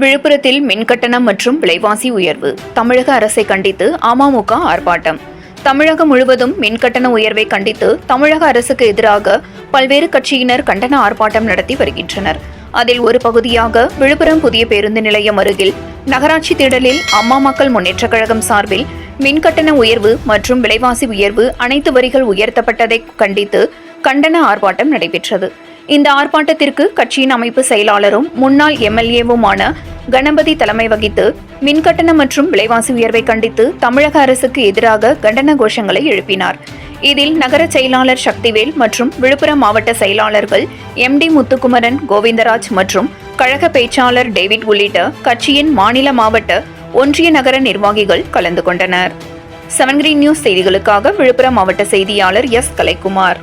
விழுப்புரத்தில் மின்கட்டணம் மற்றும் விலைவாசி உயர்வு. தமிழக அரசை கண்டித்து அமமுக ஆர்ப்பாட்டம். தமிழகம் முழுவதும் மின்கட்டண உயர்வை கண்டித்து தமிழக அரசுக்கு எதிராக பல்வேறு கட்சியினர் கண்டன ஆர்ப்பாட்டம் நடத்தி வருகின்றனர். அதில் ஒரு பகுதியாக விழுப்புரம் புதிய பேருந்து நிலையம் அருகில் நகராட்சி திடலில் அம்மா மக்கள் முன்னேற்றக் கழகம் சார்பில் மின்கட்டண உயர்வு மற்றும் விலைவாசி உயர்வு அனைத்து வரிகள் உயர்த்தப்பட்டதை கண்டித்து கண்டன ஆர்ப்பாட்டம் நடைபெற்றது. இந்த ஆர்ப்பாட்டத்திற்கு கட்சியின் அமைப்பு செயலாளரும் முன்னாள் எம்எல்ஏவுமான கணபதி தலைமை வகித்து மின்கட்டணம் மற்றும் விலைவாசி உயர்வை கண்டித்து தமிழக அரசுக்கு எதிராக கண்டன கோஷங்களை எழுப்பினார். இதில் நகர செயலாளர் சக்திவேல் மற்றும் விழுப்புரம் மாவட்ட செயலாளர்கள் எம்டி முத்துக்குமரன், கோவிந்தராஜ் மற்றும் கழக பேச்சாளர் டேவிட் உள்ளிட்ட கட்சியின் மாநில, மாவட்ட, ஒன்றிய, நகர நிர்வாகிகள் கலந்து கொண்டனர். 7 Green நியூஸ் செய்திகளுக்காக விழுப்புரம் மாவட்ட செய்தியாளர் எஸ். கலைக்குமார்.